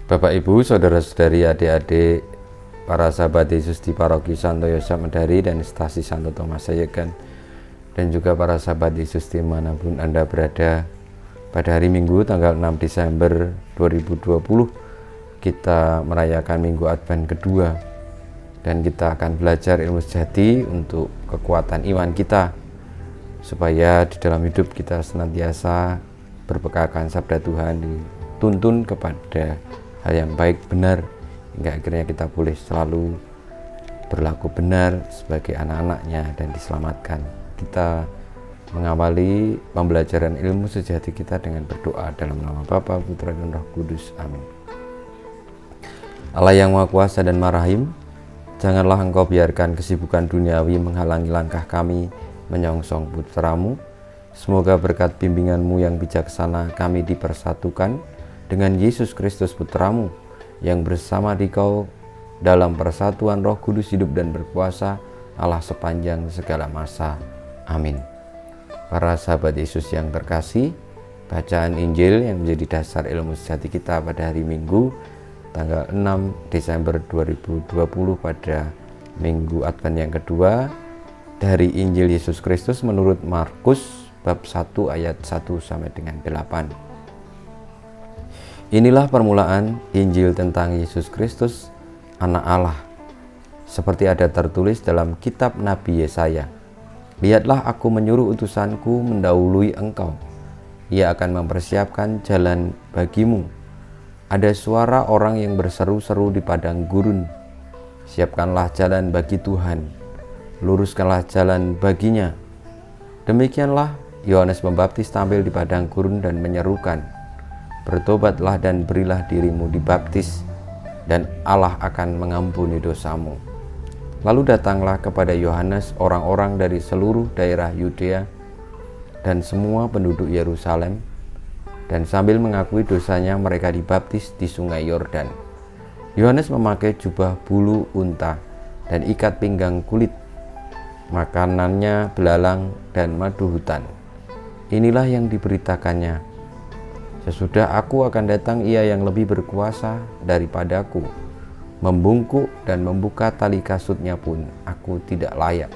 Bapak Ibu, saudara-saudari, adik-adik, para sahabat Yesus di Paroki Santo Yosef Medari dan Stasi Santo Thomas Sayegan, dan juga para sahabat Yesus dimanapun Anda berada. Pada hari Minggu tanggal 6 Desember 2020 kita merayakan Minggu Advent kedua, dan kita akan belajar ilmu sejati untuk kekuatan iman kita, supaya di dalam hidup kita senantiasa berpegalkan sabda Tuhan, dituntun kepada hal yang baik benar, hingga akhirnya kita boleh selalu berlaku benar sebagai anak-anaknya dan diselamatkan. Kita mengawali pembelajaran ilmu sejati kita dengan berdoa dalam nama Bapa, Putra, dan Roh Kudus. Amin. Allah yang Maha Kuasa dan Maha Rahim, janganlah Engkau biarkan kesibukan duniawi menghalangi langkah kami menyongsong Putra-Mu. Semoga berkat bimbingan-Mu yang bijaksana kami dipersatukan dengan Yesus Kristus Putra-Mu, yang bersama Dikau dalam persatuan Roh Kudus hidup dan berkuasa Allah sepanjang segala masa. Amin. Para sahabat Yesus yang terkasih, bacaan Injil yang menjadi dasar ilmu sejati kita pada hari Minggu tanggal 6 Desember 2020 pada Minggu Advent yang kedua dari Injil Yesus Kristus menurut Markus bab 1 ayat 1 sampai dengan 8. Inilah permulaan Injil tentang Yesus Kristus, Anak Allah, seperti ada tertulis dalam kitab Nabi Yesaya. Lihatlah, aku menyuruh utusanku mendahului engkau. Ia akan mempersiapkan jalan bagimu. Ada suara orang yang berseru-seru di padang gurun. Siapkanlah jalan bagi Tuhan, luruskanlah jalan baginya. Demikianlah Yohanes Pembaptis tampil di padang gurun dan menyerukan, bertobatlah dan berilah dirimu dibaptis, dan Allah akan mengampuni dosamu. Lalu datanglah kepada Yohanes orang-orang dari seluruh daerah Yudea dan semua penduduk Yerusalem, dan sambil mengakui dosanya mereka dibaptis di sungai Yordan. Yohanes memakai jubah bulu unta dan ikat pinggang kulit, makanannya belalang dan madu hutan. Inilah yang diberitakannya, sesudah aku akan datang ia yang lebih berkuasa daripadaku. Membungkuk dan membuka tali kasutnya pun aku tidak layak.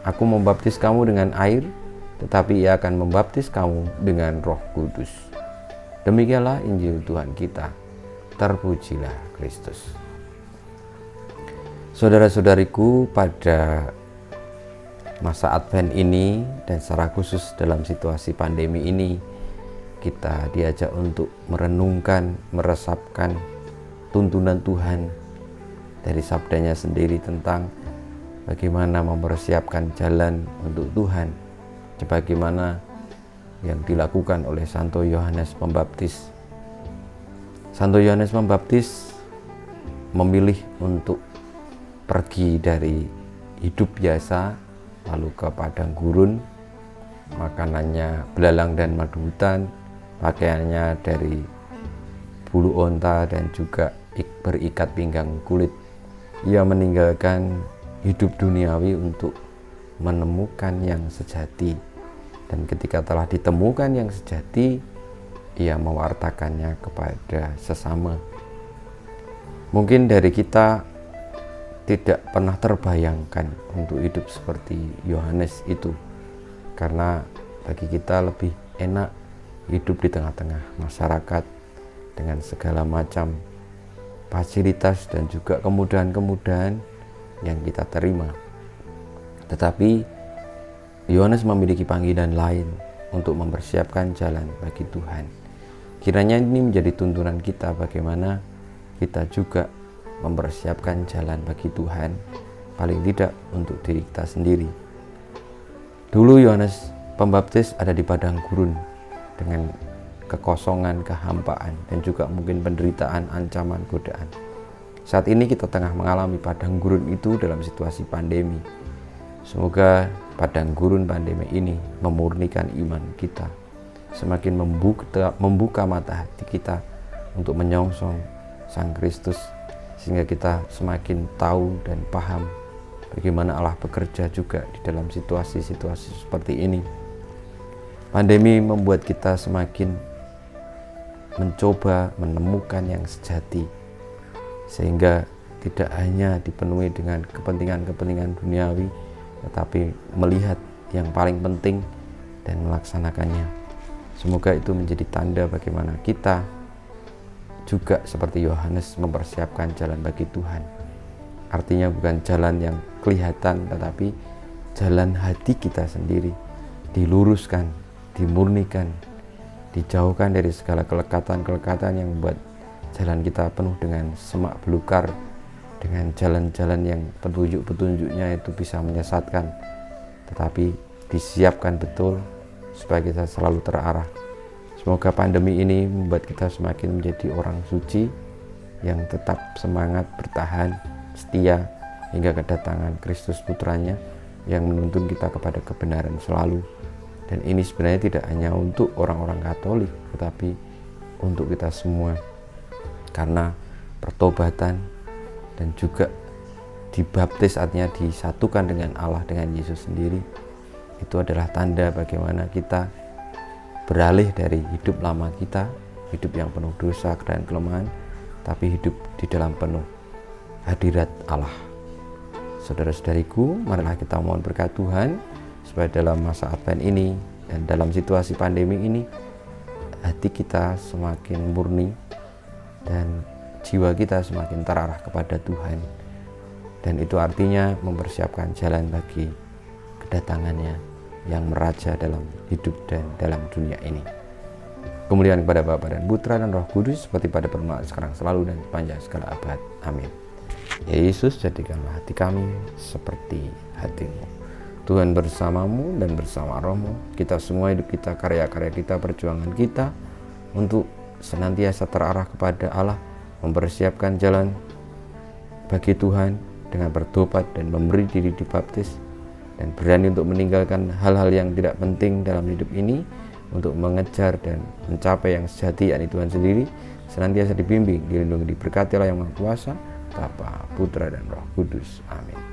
Aku membaptis kamu dengan air, tetapi ia akan membaptis kamu dengan Roh Kudus. Demikianlah Injil Tuhan kita. Terpujilah Kristus. Saudara-saudariku, pada masa Advent ini dan secara khusus dalam situasi pandemi ini, kita diajak untuk merenungkan, meresapkan tuntunan Tuhan dari sabdanya sendiri tentang bagaimana mempersiapkan jalan untuk Tuhan, sebagaimana yang dilakukan oleh Santo Yohanes Pembaptis. Santo Yohanes Pembaptis memilih untuk pergi dari hidup biasa lalu ke padang gurun, makanannya belalang dan madu hutan, pakaiannya dari bulu onta dan juga berikat pinggang kulit. Ia meninggalkan hidup duniawi untuk menemukan yang sejati, dan ketika telah ditemukan yang sejati, ia mewartakannya kepada sesama. Mungkin dari kita tidak pernah terbayangkan untuk hidup seperti Yohanes itu, karena bagi kita lebih enak hidup di tengah-tengah masyarakat dengan segala macam fasilitas dan juga kemudahan-kemudahan yang kita terima. Tetapi Yohanes memiliki panggilan lain untuk mempersiapkan jalan bagi Tuhan. Kiranya ini menjadi tuntunan kita, bagaimana kita juga mempersiapkan jalan bagi Tuhan, paling tidak untuk diri kita sendiri. Dulu Yohanes Pembaptis ada di padang gurun dengan kekosongan, kehampaan, dan juga mungkin penderitaan, ancaman, godaan. Saat ini kita tengah mengalami padang gurun itu dalam situasi pandemi. Semoga padang gurun pandemi ini memurnikan iman kita, semakin membuka mata hati kita untuk menyongsong Sang Kristus, sehingga kita semakin tahu dan paham bagaimana Allah bekerja juga di dalam situasi-situasi seperti ini. Pandemi membuat kita semakin mencoba menemukan yang sejati, sehingga tidak hanya dipenuhi dengan kepentingan-kepentingan duniawi, tetapi melihat yang paling penting dan melaksanakannya. Semoga itu menjadi tanda bagaimana kita juga seperti Yohanes mempersiapkan jalan bagi Tuhan. Artinya bukan jalan yang kelihatan, tetapi jalan hati kita sendiri diluruskan, dimurnikan, dijauhkan dari segala kelekatan-kelekatan yang membuat jalan kita penuh dengan semak belukar, dengan jalan-jalan yang petunjuk-petunjuknya itu bisa menyesatkan, tetapi disiapkan betul supaya kita selalu terarah. Semoga pandemi ini membuat kita semakin menjadi orang suci yang tetap semangat bertahan, setia hingga kedatangan Kristus Putranya yang menuntun kita kepada kebenaran selalu. Dan ini sebenarnya tidak hanya untuk orang-orang Katolik, tetapi untuk kita semua, karena pertobatan dan juga dibaptis, artinya disatukan dengan Allah, dengan Yesus sendiri, itu adalah tanda bagaimana kita beralih dari hidup lama kita, hidup yang penuh dosa dan kelemahan, tapi hidup di dalam penuh hadirat Allah. Saudara-saudariku, marilah kita mohon berkat Tuhan supaya dalam masa Advent ini dan dalam situasi pandemi ini, hati kita semakin murni dan jiwa kita semakin terarah kepada Tuhan. Dan itu artinya mempersiapkan jalan bagi kedatangannya yang meraja dalam hidup dan dalam dunia ini. Kemuliaan kepada Bapa dan Putra dan Roh Kudus, seperti pada permulaan, sekarang, selalu, dan sepanjang segala abad. Amin. Ya Yesus, jadikanlah hati kami seperti hati-Mu. Tuhan bersamamu dan bersama rohmu. Kita semua, hidup kita, karya-karya kita, perjuangan kita untuk senantiasa terarah kepada Allah, mempersiapkan jalan bagi Tuhan dengan bertobat dan memberi diri dibaptis, dan berani untuk meninggalkan hal-hal yang tidak penting dalam hidup ini untuk mengejar dan mencapai yang sejati, yakni Tuhan sendiri. Senantiasa dibimbing, dilindungi, diberkati oleh Yang Maha Kuasa, Bapa, Putra, dan Roh Kudus. Amin.